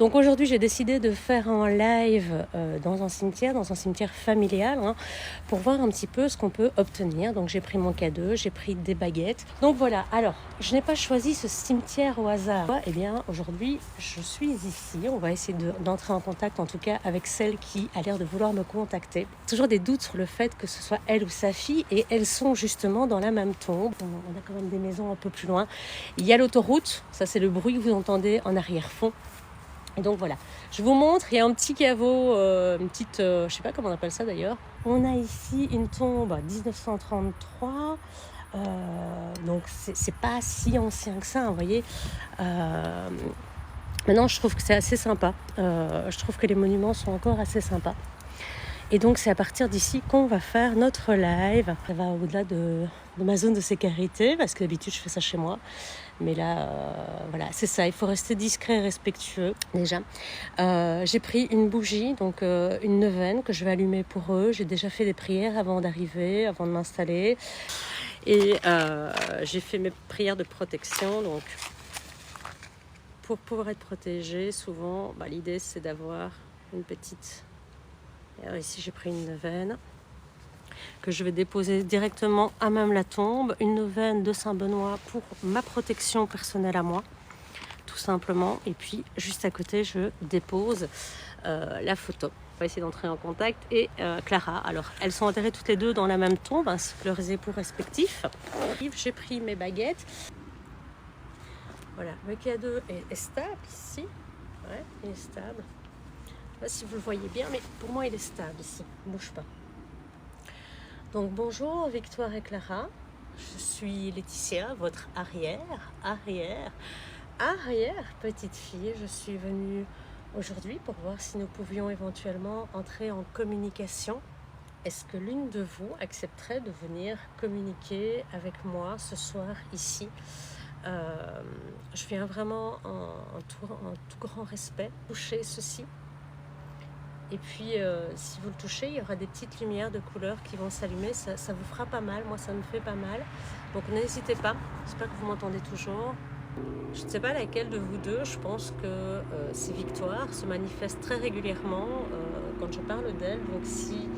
Donc aujourd'hui, j'ai décidé de faire un live dans un cimetière familial, hein, pour voir un petit peu ce qu'on peut obtenir. Donc j'ai pris mon cadeau, j'ai pris des baguettes. Donc voilà, alors, je n'ai pas choisi ce cimetière au hasard. Eh bien, aujourd'hui, je suis ici. On va essayer d'entrer en contact, en tout cas, avec celle qui a l'air de vouloir me contacter. Toujours des doutes sur le fait que ce soit elle ou sa fille, et elles sont justement dans la même tombe. On a quand même des maisons un peu plus loin. Il y a l'autoroute, ça c'est le bruit que vous entendez en arrière-fond. Et donc voilà, je vous montre, il y a un petit caveau, une petite, je sais pas comment on appelle ça d'ailleurs. On a ici une tombe 1933, donc c'est pas si ancien que ça, vous voyez. Maintenant, je trouve que c'est assez sympa. Je trouve que les monuments sont encore assez sympas. Et donc, c'est à partir d'ici qu'on va faire notre live. Ça va au-delà de ma zone de sécurité, parce que d'habitude, je fais ça chez moi. Mais là, voilà, c'est ça. Il faut rester discret et respectueux, déjà. J'ai pris une bougie, donc une neuvaine, que je vais allumer pour eux. J'ai déjà fait des prières avant d'arriver, avant de m'installer. Et j'ai fait mes prières de protection, donc... Pour pouvoir être protégé, souvent, l'idée c'est d'avoir une petite... Alors ici j'ai pris une neuvaine que je vais déposer directement à même la tombe. Une neuvaine de Saint-Benoît pour ma protection personnelle à moi, tout simplement. Et puis juste à côté, je dépose la photo. On va essayer d'entrer en contact. Et Clara, alors elles sont enterrées toutes les deux dans la même tombe, ainsi que leurs époux respectifs. J'ai pris mes baguettes. Voilà, le cadeau est stable ici. Ouais, il est stable. Je ne sais pas si vous le voyez bien, mais pour moi, il est stable ici. Il ne bouge pas. Donc, bonjour Victoire et Clara. Je suis Laetitia, votre arrière petite fille. Je suis venue aujourd'hui pour voir si nous pouvions éventuellement entrer en communication. Est-ce que l'une de vous accepterait de venir communiquer avec moi ce soir ici ? Je viens vraiment en tout grand respect toucher ceci. Et puis si vous le touchez, il y aura des petites lumières de couleur qui vont s'allumer. Ça vous fera pas mal, moi ça me fait pas mal. Donc n'hésitez pas, j'espère que vous m'entendez toujours. Je ne sais pas laquelle de vous deux, je pense que ces victoires se manifestent très régulièrement quand je parle d'elles. Donc si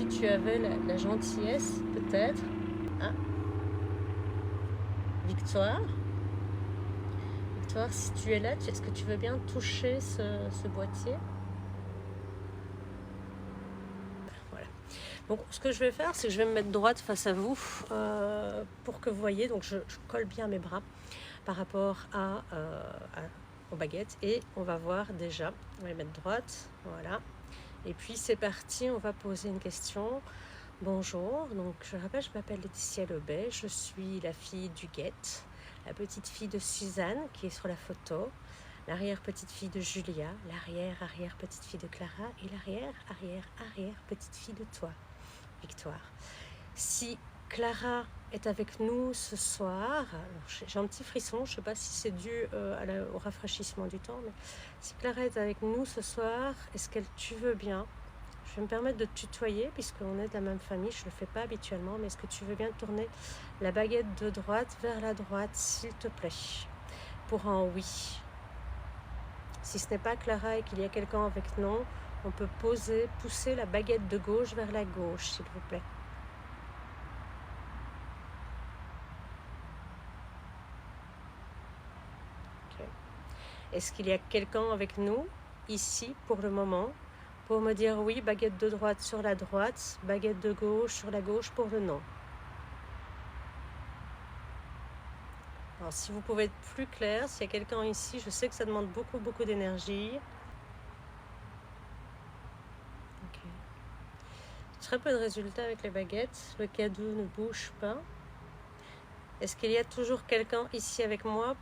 tu avais la gentillesse peut-être, Victoire, si tu es là, est-ce que tu veux bien toucher ce boîtier ? Voilà. Donc, ce que je vais faire, c'est que je vais me mettre droite face à vous pour que vous voyez. Donc, je colle bien mes bras par rapport aux baguettes et on va voir déjà. On va les mettre droite, voilà. Et puis, c'est parti, on va poser une question. Bonjour, donc je rappelle, je m'appelle Laetitia Lebet, je suis la fille d'Huguette, la petite fille de Suzanne qui est sur la photo, l'arrière-petite fille de Julia, l'arrière-petite fille de Clara et l'arrière-petite fille de toi, Victoire. Si Clara est avec nous ce soir, j'ai un petit frisson, je ne sais pas si c'est dû au rafraîchissement du temps, mais si Clara est avec nous ce soir, est-ce que tu veux bien ? Je vais me permettre de te tutoyer puisqu'on est de la même famille, je ne le fais pas habituellement, mais est-ce que tu veux bien tourner la baguette de droite vers la droite, s'il te plaît, pour un oui. Si ce n'est pas Clara et qu'il y a quelqu'un avec nous, on peut pousser la baguette de gauche vers la gauche, s'il vous plaît. Okay. Est-ce qu'il y a quelqu'un avec nous, ici, pour le moment ? Pour me dire oui, baguette de droite sur la droite, baguette de gauche sur la gauche pour le non. Alors si vous pouvez être plus clair, s'il y a quelqu'un ici, je sais que ça demande beaucoup d'énergie. Ok. Très peu de résultats avec les baguettes, le cadeau ne bouge pas. Est-ce qu'il y a toujours quelqu'un ici avec moi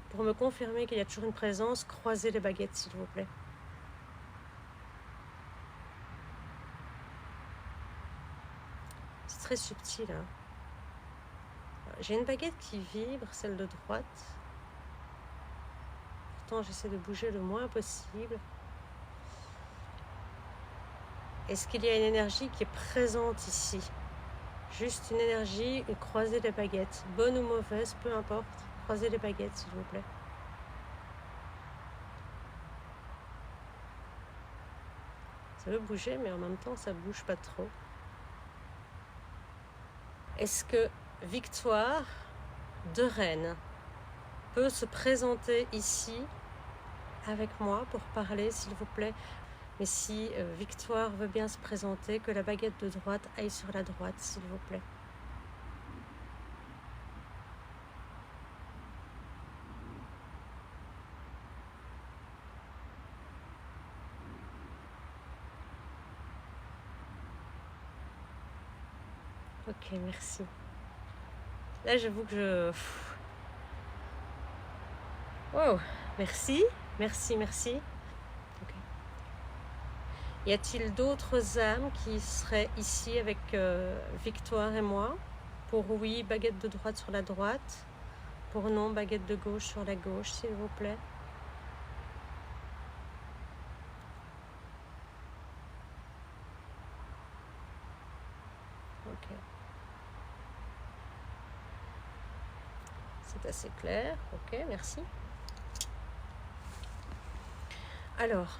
pour me confirmer qu'il y a toujours une présence? Croisez les baguettes s'il vous plaît. C'est très subtil, hein. J'ai une baguette qui vibre, celle de droite. Pourtant, j'essaie de bouger le moins possible. Est-ce qu'il y a une énergie qui est présente ici? Juste une énergie, croisez les baguettes. Bonne ou mauvaise, peu importe. Croisez les baguettes, s'il vous plaît. Ça veut bouger, mais en même temps, ça bouge pas trop. Est-ce que Victoire de Rennes peut se présenter ici avec moi pour parler, s'il vous plaît? Mais si Victoire veut bien se présenter, que la baguette de droite aille sur la droite, s'il vous plaît. Ok, merci. Là, j'avoue que je... Wow, merci, merci, merci. Okay. Y a-t-il d'autres âmes qui seraient ici avec Victoire et moi? Pour oui, baguette de droite sur la droite. Pour non, baguette de gauche sur la gauche, s'il vous plaît. Ok. C'est assez clair. Ok, merci. Alors,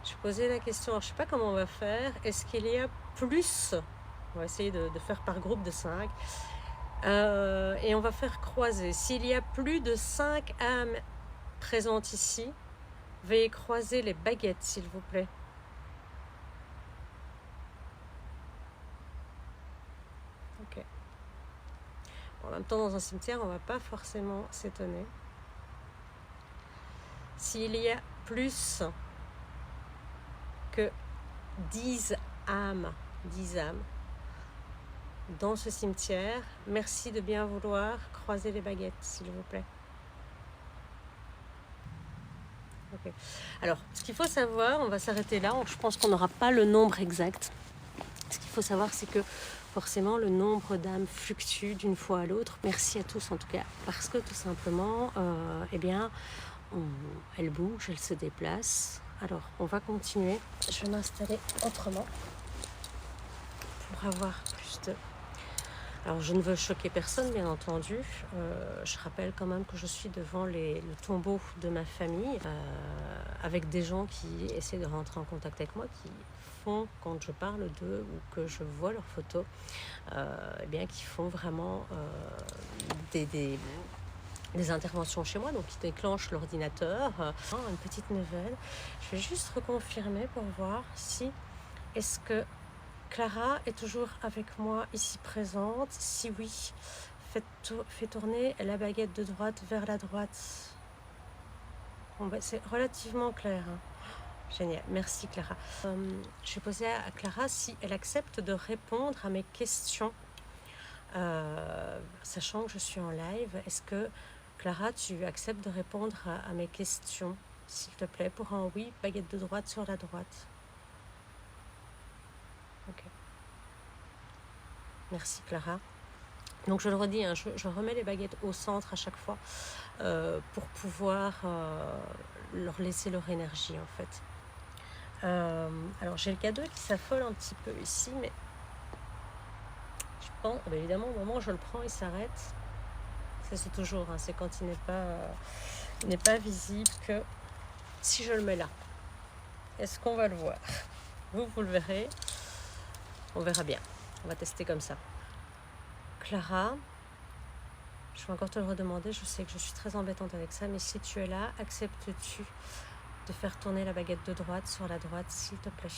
je posais la question, alors, je ne sais pas comment on va faire. Est-ce qu'il y a plus? On va essayer de faire par groupe de 5. Et on va faire croiser. S'il y a plus de 5 âmes présentes ici, veuillez croiser les baguettes, s'il vous plaît. Ok. En même temps, dans un cimetière, on ne va pas forcément s'étonner. S'il y a plus que 10 âmes dans ce cimetière, merci de bien vouloir croiser les baguettes, s'il vous plaît. Okay. Alors, ce qu'il faut savoir, on va s'arrêter là, je pense qu'on n'aura pas le nombre exact. Ce qu'il faut savoir, c'est que forcément, le nombre d'âmes fluctue d'une fois à l'autre. Merci à tous en tout cas, parce que tout simplement, eh bien, elle bouge, elle se déplace. Alors, on va continuer. Je vais m'installer autrement pour avoir plus de... Alors, je ne veux choquer personne, bien entendu. Je rappelle quand même que je suis devant le tombeau de ma famille, avec des gens qui essaient de rentrer en contact avec moi, qui font, quand je parle d'eux ou que je vois leurs photos, eh bien, qui font vraiment des interventions chez moi, donc qui déclenchent l'ordinateur. Une petite nouvelle. Je vais juste reconfirmer pour voir si... Est-ce que Clara est toujours avec moi ici présente? Si oui, faites tourner la baguette de droite vers la droite. Bon, c'est relativement clair. Hein. Génial, merci Clara. Je vais poser à Clara si elle accepte de répondre à mes questions, sachant que je suis en live. Est-ce que Clara, tu acceptes de répondre à mes questions, s'il te plaît? Pour un oui, baguette de droite sur la droite. Ok. Merci Clara. Donc je le redis, hein, je remets les baguettes au centre à chaque fois pour pouvoir leur laisser leur énergie en fait. Alors j'ai le cadeau qui s'affole un petit peu ici, mais je pense, évidemment au moment où je le prends il s'arrête. Ça c'est toujours, hein, c'est quand il n'est pas visible que si je le mets là. Est-ce qu'on va le voir? Vous le verrez. On verra bien. On va tester comme ça. Clara, je vais encore te le redemander, je sais que je suis très embêtante avec ça, mais si tu es là, acceptes-tu de faire tourner la baguette de droite sur la droite, s'il te plaît?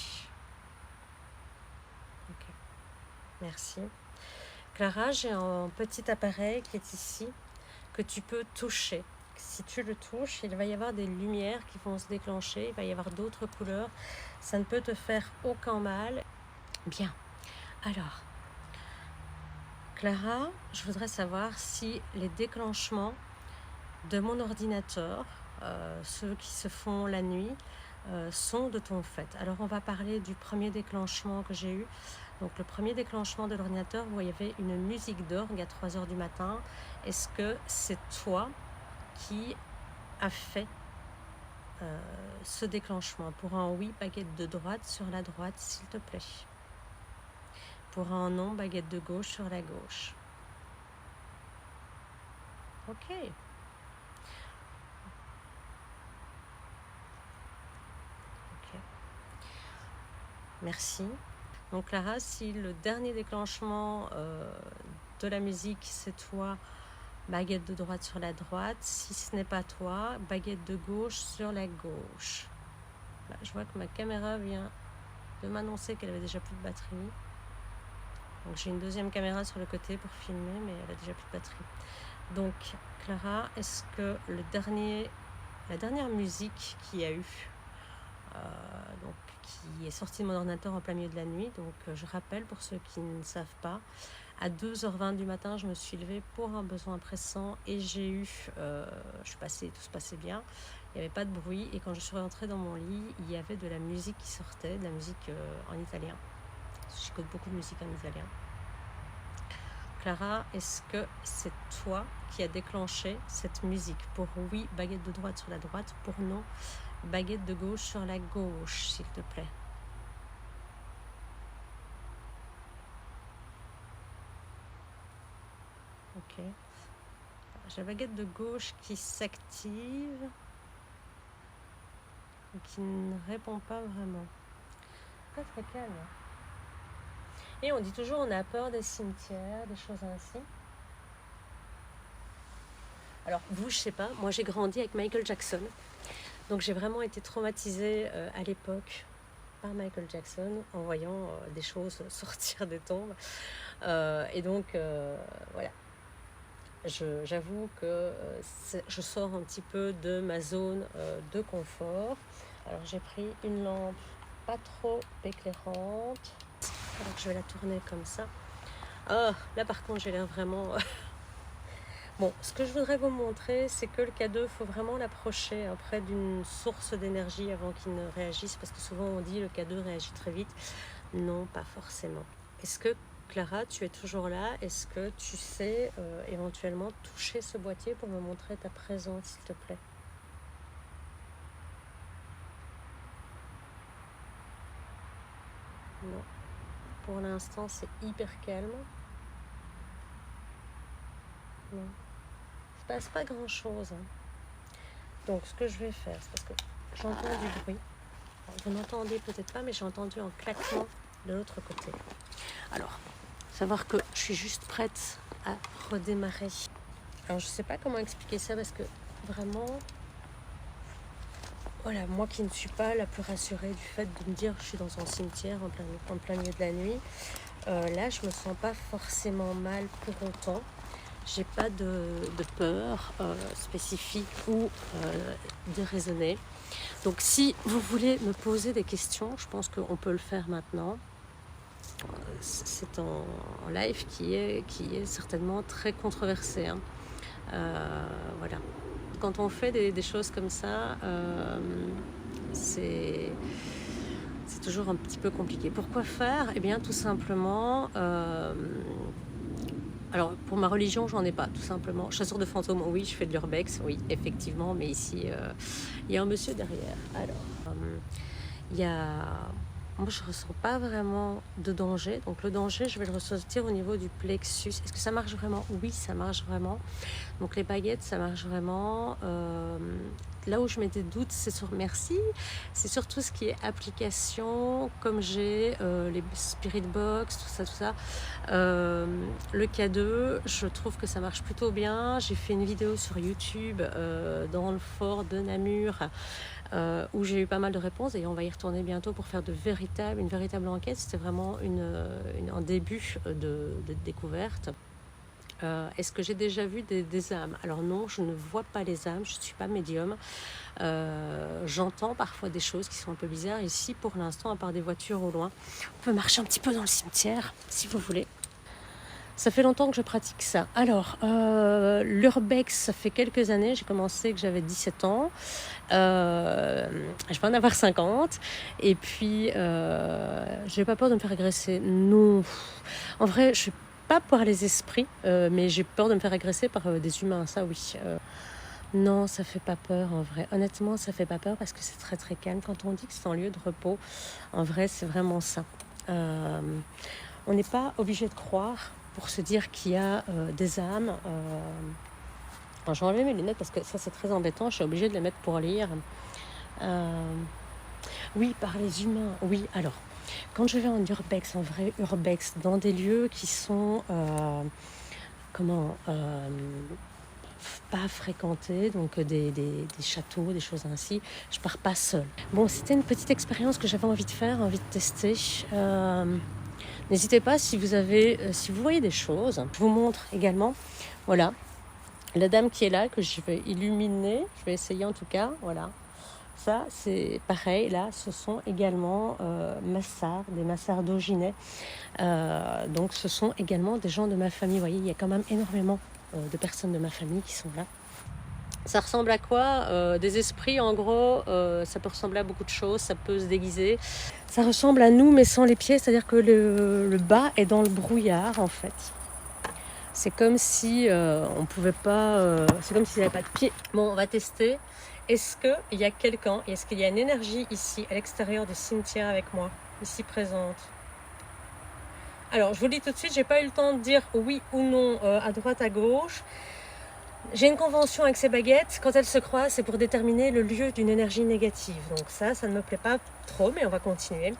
Ok, merci. Clara, j'ai un petit appareil qui est ici, que tu peux toucher. Si tu le touches, il va y avoir des lumières qui vont se déclencher, il va y avoir d'autres couleurs, ça ne peut te faire aucun mal. Bien, alors... Clara, je voudrais savoir si les déclenchements de mon ordinateur, ceux qui se font la nuit, sont de ton fait. Alors on va parler du premier déclenchement que j'ai eu. Donc le premier déclenchement de l'ordinateur où il y avait une musique d'orgue à 3h du matin. Est-ce que c'est toi qui as fait ce déclenchement? Pour un oui, baguette de droite sur la droite, s'il te plaît. Pour un non, baguette de gauche sur la gauche. Ok. Ok. Merci. Donc Clara, si le dernier déclenchement de la musique, c'est toi, baguette de droite sur la droite. Si ce n'est pas toi, baguette de gauche sur la gauche. Là, je vois que ma caméra vient de m'annoncer qu'elle avait déjà plus de batterie. Donc j'ai une deuxième caméra sur le côté pour filmer, mais elle a déjà plus de batterie. Donc Clara, est-ce que la dernière musique qu'il y a eu, donc, qui est sortie de mon ordinateur en plein milieu de la nuit, donc je rappelle pour ceux qui ne savent pas, à 2h20 du matin, je me suis levée pour un besoin pressant et tout se passait bien, il n'y avait pas de bruit, et quand je suis rentrée dans mon lit, il y avait de la musique qui sortait, de la musique en italien. J'écoute beaucoup de musique en italien. Clara, est-ce que c'est toi qui as déclenché cette musique? Pour oui, baguette de droite sur la droite. Pour non, baguette de gauche sur la gauche, s'il te plaît. Ok. J'ai la baguette de gauche qui s'active et qui ne répond pas vraiment. Très très calme. Et on dit toujours on a peur des cimetières, des choses ainsi. Alors vous, je sais pas, moi j'ai grandi avec Michael Jackson. Donc j'ai vraiment été traumatisée à l'époque par Michael Jackson en voyant des choses sortir des tombes. Et donc voilà, j'avoue que je sors un petit peu de ma zone de confort. Alors j'ai pris une lampe pas trop éclairante. Alors je vais la tourner comme ça. Ah, là par contre j'ai l'air vraiment... Bon, ce que je voudrais vous montrer, c'est que le K2, il faut vraiment l'approcher près d'une source d'énergie avant qu'il ne réagisse, parce que souvent on dit le K2 réagit très vite. Non, pas forcément. Est-ce que, Clara, tu es toujours là? Est-ce que tu sais éventuellement toucher ce boîtier pour me montrer ta présence, s'il te plaît? Non. Pour l'instant, c'est hyper calme. Non. Il ne se passe pas grand-chose. Donc, ce que je vais faire, c'est parce que j'entends du bruit. Alors, vous n'entendez peut-être pas, mais j'ai entendu un claquement de l'autre côté. Alors, savoir que je suis juste prête à redémarrer. Alors, je ne sais pas comment expliquer ça parce que vraiment, voilà, moi qui ne suis pas la plus rassurée du fait de me dire que je suis dans un cimetière en plein milieu de la nuit, là, je me sens pas forcément mal pour autant. J'ai pas de peur spécifique ou déraisonnée. Donc si vous voulez me poser des questions, je pense qu'on peut le faire maintenant. C'est en live qui est certainement très controversé. Hein. Voilà. Quand on fait des choses comme ça, c'est toujours un petit peu compliqué. Pourquoi faire? Eh bien, tout simplement... alors, pour ma religion, j'en ai pas, tout simplement. Chasseur de fantômes, oui, je fais de l'urbex, oui, effectivement, mais ici, il y a un monsieur derrière. Alors, il y a... Moi, je ne ressens pas vraiment de danger. Donc, le danger, je vais le ressentir au niveau du plexus. Est-ce que ça marche vraiment? Oui, ça marche vraiment. Donc, les baguettes, ça marche vraiment. Là où je mets des doutes, c'est sur merci. C'est sur tout ce qui est application, comme j'ai les Spirit Box, tout ça. Le K2, je trouve que ça marche plutôt bien. J'ai fait une vidéo sur YouTube dans le fort de Namur où j'ai eu pas mal de réponses et on va y retourner bientôt pour faire une véritable enquête. C'était vraiment un début de découverte. Est-ce que j'ai déjà vu des âmes? Alors non, je ne vois pas les âmes, je ne suis pas médium. J'entends parfois des choses qui sont un peu bizarres. Ici, pour l'instant, à part des voitures au loin, on peut marcher un petit peu dans le cimetière, si vous voulez. Ça fait longtemps que je pratique ça. Alors, l'urbex, ça fait quelques années. J'ai commencé que j'avais 17 ans. Je vais en avoir 50. Et puis, j'ai pas peur de me faire agresser. Non. En vrai, je suis pas par les esprits, mais j'ai peur de me faire agresser par des humains. Ça, oui. Non, ça fait pas peur, en vrai. Honnêtement, ça fait pas peur parce que c'est très, très calme. Quand on dit que c'est un lieu de repos, en vrai, c'est vraiment ça. On n'est pas obligé de croire pour se dire qu'il y a des âmes. Alors, je vais enlever mes lunettes parce que ça c'est très embêtant, je suis obligée de les mettre pour lire. Oui, par les humains. Oui, alors, quand je vais en urbex, en vrai urbex, dans des lieux qui sont, comment, pas fréquentés, donc des châteaux, des choses ainsi, je pars pas seule. Bon, c'était une petite expérience que j'avais envie de faire, envie de tester. N'hésitez pas si vous avez, si vous voyez des choses, je vous montre également. Voilà, la dame qui est là, que je vais illuminer, je vais essayer en tout cas, voilà. Ça, c'est pareil, là, ce sont également massards, des massards d'Auginet. Donc, ce sont également des gens de ma famille. Vous voyez, il y a quand même énormément de personnes de ma famille qui sont là. Ça ressemble à quoi? Des esprits, en gros, ça peut ressembler à beaucoup de choses, ça peut se déguiser. Ça ressemble à nous, mais sans les pieds, c'est-à-dire que le bas est dans le brouillard, en fait. C'est comme si on pouvait pas... c'est comme s'il n'y avait pas de pied. Bon, on va tester. Est-ce qu'il y a quelqu'un, est-ce qu'il y a une énergie ici, à l'extérieur du cimetière avec moi, ici présente? Alors, je vous le dis tout de suite, j'ai pas eu le temps de dire oui ou non à droite, à gauche. J'ai une convention avec ces baguettes. Quand elles se croisent, c'est pour déterminer le lieu d'une énergie négative. Donc ça ne me plaît pas trop, mais on va continuer.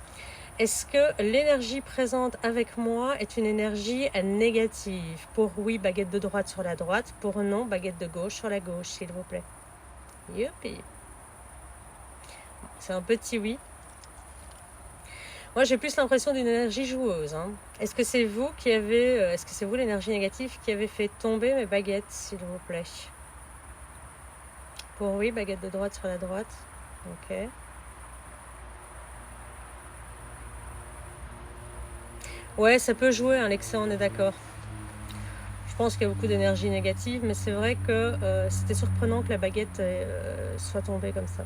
Est-ce que l'énergie présente avec moi est une énergie négative? Pour oui, baguette de droite sur la droite. Pour non, baguette de gauche sur la gauche, s'il vous plaît. Youpi! C'est un petit oui. Moi, j'ai plus l'impression d'une énergie joueuse. Hein. Est-ce que c'est vous qui avez... est-ce que c'est vous l'énergie négative qui avez fait tomber mes baguettes, s'il vous plaît? Pour oui, baguette de droite sur la droite. Ok. Ouais, ça peut jouer, hein, l'excès, on est d'accord. Je pense qu'il y a beaucoup d'énergie négative, mais c'est vrai que c'était surprenant que la baguette soit tombée comme ça.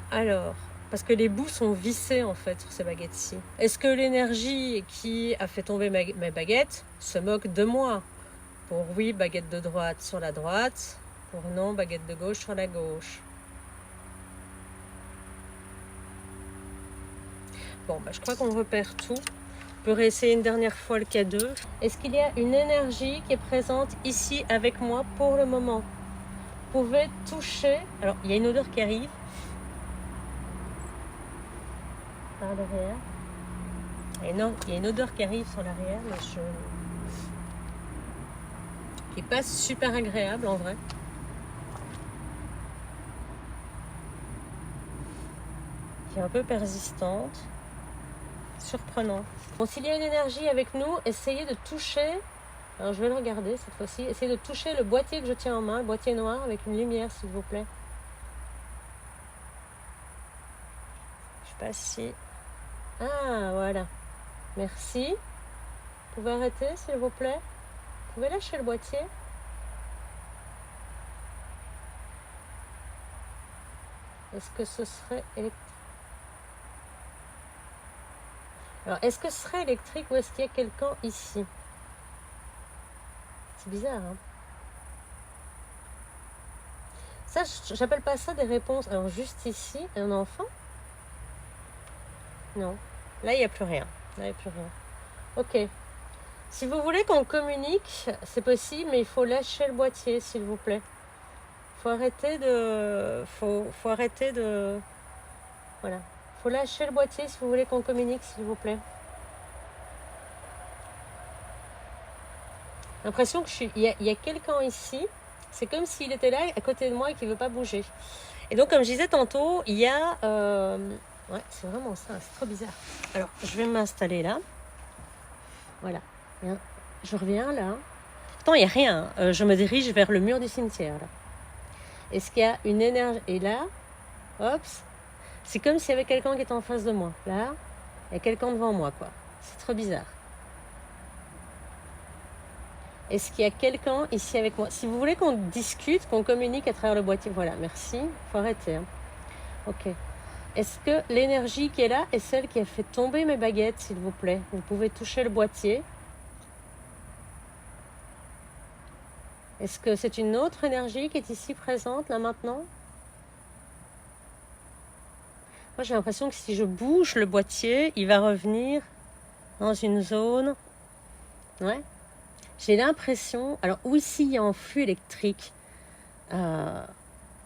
Alors, parce que les bouts sont vissés en fait sur ces baguettes-ci. Est-ce que l'énergie qui a fait tomber mes baguettes se moque de moi? Pour oui, baguette de droite sur la droite. Pour non, baguette de gauche sur la gauche. Bon, bah, je crois qu'on repère tout. On peut réessayer une dernière fois le K2. Est-ce qu'il y a une énergie qui est présente ici avec moi pour le moment? Vous pouvez toucher. Alors, il y a une odeur qui arrive. Par derrière. Il y a une odeur qui arrive sur l'arrière, mais qui n'est pas super agréable en vrai. Qui est un peu persistante. Surprenant. Bon, s'il y a une énergie avec nous, essayez de toucher. Alors je vais le regarder cette fois-ci. Essayez de toucher le boîtier que je tiens en main, le boîtier noir avec une lumière s'il vous plaît. Je sais pas si... Ah, voilà. Merci. Vous pouvez arrêter s'il vous plaît? Vous pouvez lâcher le boîtier? Est-ce que ce serait électrique? Alors, est-ce que ce serait électrique ou est-ce qu'il y a quelqu'un ici? C'est bizarre, hein? Ça, j'appelle pas ça des réponses. Alors, juste ici, un enfant? Non. Là, il n'y a plus rien. Là, il n'y a plus rien. Ok. Si vous voulez qu'on communique, c'est possible, mais il faut lâcher le boîtier, s'il vous plaît. Faut arrêter de... Faut arrêter de... Voilà. Faut lâcher le boîtier si vous voulez qu'on communique, s'il vous plaît. L'impression que il y a quelqu'un ici. C'est comme s'il était là, à côté de moi, et qu'il ne veut pas bouger. Et donc, comme je disais tantôt, il y a... Ouais, c'est vraiment ça, c'est trop bizarre. Alors, je vais m'installer là. Voilà. Bien. Je reviens là. Pourtant, il n'y a rien. Je me dirige vers le mur du cimetière, là. Est-ce qu'il y a une énergie? Et là, hop, c'est comme s'il y avait quelqu'un qui était en face de moi. Là, il y a quelqu'un devant moi, quoi. C'est trop bizarre. Est-ce qu'il y a quelqu'un ici avec moi? Si vous voulez qu'on discute, qu'on communique à travers le boîtier, voilà, merci. Il faut arrêter. Hein. Ok. Est-ce que l'énergie qui est là est celle qui a fait tomber mes baguettes, s'il vous plaît? Vous pouvez toucher le boîtier. Est-ce que c'est une autre énergie qui est ici présente, là, maintenant? Moi, j'ai l'impression que si je bouge le boîtier, il va revenir dans une zone... Ouais. J'ai l'impression... Alors, où ici, il y a un flux électrique.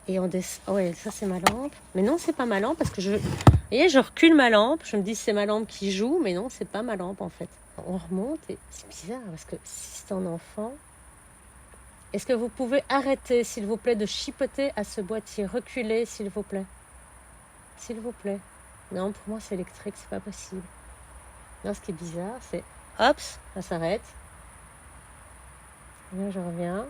Et on descend. Ouais, ça c'est ma lampe. Mais non, c'est pas ma lampe parce que je. Vous voyez, je recule ma lampe. Je me dis c'est ma lampe qui joue, mais non, c'est pas ma lampe en fait. On remonte et c'est bizarre parce que si c'est un enfant. Est-ce que vous pouvez arrêter, s'il vous plaît, de chipoter à ce boîtier? Reculez, s'il vous plaît. S'il vous plaît. Non, pour moi c'est électrique, c'est pas possible. Non, ce qui est bizarre, c'est. Hop, ça s'arrête. Là, je reviens.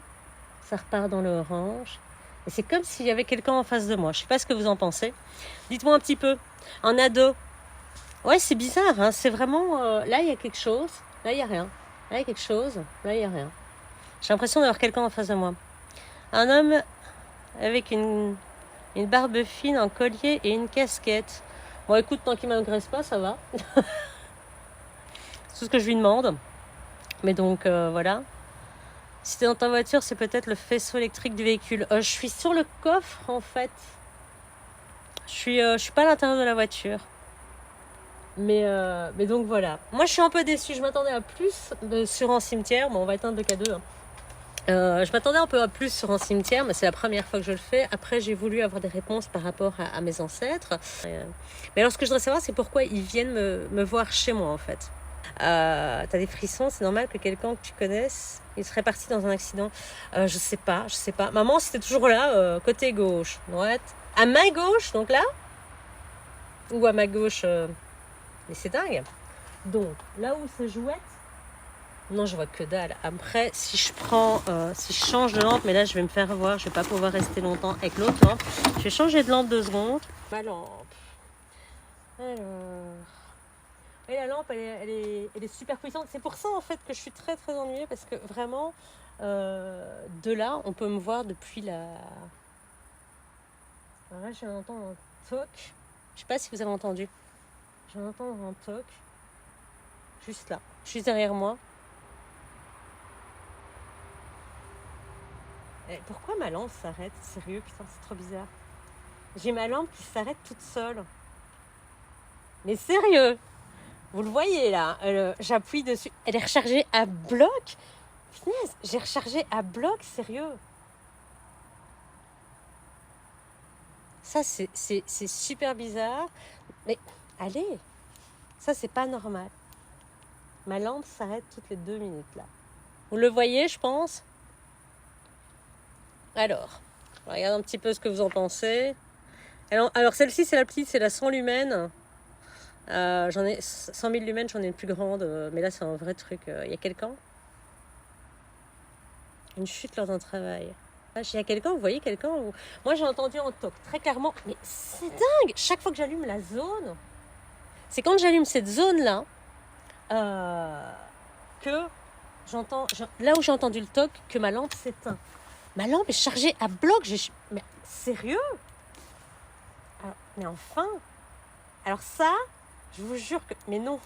Ça repart dans le orange. Et c'est comme s'il y avait quelqu'un en face de moi. Je sais pas ce que vous en pensez. Dites-moi un petit peu. En ado. Ouais, c'est bizarre. Hein. C'est vraiment... là, il y a quelque chose. Là, il n'y a rien. Là, il y a quelque chose. Là, il n'y a rien. J'ai l'impression d'avoir quelqu'un en face de moi. Un homme avec une barbe fine, un collier et une casquette. Bon, écoute, tant qu'il ne m'agresse pas, ça va. C'est tout ce que je lui demande. Mais donc, voilà. Si t'es dans ta voiture, c'est peut-être le faisceau électrique du véhicule. Je suis sur le coffre, en fait. Je suis pas à l'intérieur de la voiture. Mais donc, voilà. Moi, je suis un peu déçue. Je m'attendais à plus sur un cimetière. Bon, on va éteindre le K2. Hein. Je m'attendais un peu à plus sur un cimetière, mais c'est la première fois que je le fais. Après, j'ai voulu avoir des réponses par rapport à mes ancêtres. Mais alors, ce que je voudrais savoir, c'est pourquoi ils viennent me voir chez moi, en fait. T'as des frissons, c'est normal que quelqu'un que tu connaisses, il serait parti dans un accident. Je sais pas. Maman, c'était toujours là, côté gauche, droite. À ma gauche, donc là. Ou à ma gauche. Mais c'est dingue. Donc, là où c'est jouette, non, je vois que dalle. Après, si je change de lampe, mais là, je vais me faire voir, je vais pas pouvoir rester longtemps avec l'autre lampe. Je vais changer de lampe 2 secondes. Ma lampe. Alors... Et la lampe, elle est super puissante. C'est pour ça, en fait, que je suis très, très ennuyée. Parce que vraiment, de là, on peut me voir depuis la... Alors là, je viens d'entendre un toc. Je sais pas si vous avez entendu. Je viens d'entendre un toc. Juste là. Juste derrière moi. Et pourquoi ma lampe s'arrête? Sérieux, putain, c'est trop bizarre. J'ai ma lampe qui s'arrête toute seule. Mais sérieux! Vous le voyez là, j'appuie dessus. Elle est rechargée à bloc. Punaise, j'ai rechargé à bloc, sérieux. Ça, c'est super bizarre. Mais allez, ça, c'est pas normal. Ma lampe s'arrête toutes les 2 minutes là. Vous le voyez, je pense. Alors, regarde un petit peu ce que vous en pensez. Alors celle-ci, c'est la petite, c'est la 100 lumens. J'en ai 100 000 lumens, j'en ai une plus grande, mais là c'est un vrai truc. Il y a quelqu'un? Une chute lors d'un travail. Il y a quelqu'un, vous voyez quelqu'un? Moi j'ai entendu un toc très clairement, mais c'est dingue! Chaque fois que j'allume la zone, c'est quand j'allume cette zone-là que j'entends, là où j'ai entendu le toc, que ma lampe s'éteint. Ma lampe est chargée à bloc. Mais sérieux? Alors, mais enfin? Alors ça, je vous jure que... Mais non.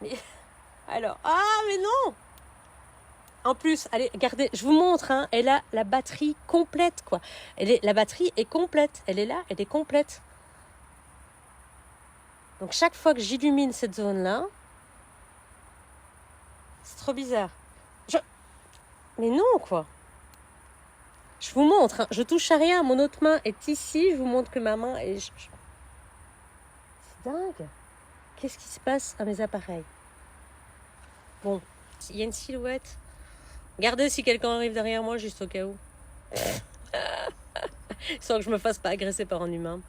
Mais... Alors... Ah, mais non! En plus, allez, regardez, je vous montre. Hein, elle a la batterie complète, quoi. La batterie est complète. Elle est là, elle est complète. Donc, chaque fois que j'illumine cette zone-là, c'est trop bizarre. Mais non, quoi. Je vous montre. Hein, je touche à rien. Mon autre main est ici. Je vous montre que ma main est... C'est dingue. Qu'est-ce qui se passe à mes appareils? Bon, il y a une silhouette. Regardez si quelqu'un arrive derrière moi, juste au cas où. Sans que je me fasse pas agresser par un humain.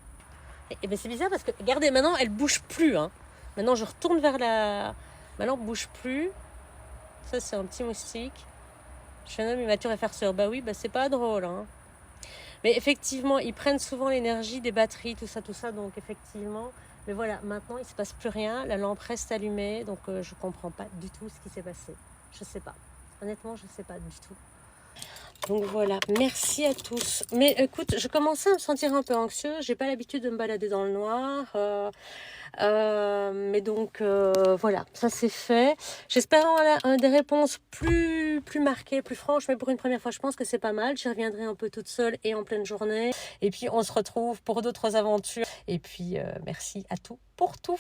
Et ben c'est bizarre parce que, regardez, maintenant, elle bouge plus. Hein. Maintenant, je retourne vers la... Ma lampe bouge plus. Ça, c'est un petit moustique. Je suis un homme immature et farceur. Bah oui, bah c'est pas drôle. Hein. Mais effectivement, ils prennent souvent l'énergie des batteries, tout ça. Donc, effectivement... Mais voilà, maintenant, il ne se passe plus rien. La lampe reste allumée. Donc, je ne comprends pas du tout ce qui s'est passé. Je ne sais pas. Honnêtement, je ne sais pas du tout. Donc voilà, merci à tous. Mais écoute, je commençais à me sentir un peu anxieuse. J'ai pas l'habitude de me balader dans le noir. Mais donc voilà, ça c'est fait. J'espère avoir des réponses plus marquées, plus franches. Mais pour une première fois, je pense que c'est pas mal. J'y reviendrai un peu toute seule et en pleine journée. Et puis on se retrouve pour d'autres aventures. Et puis merci à tout pour tout.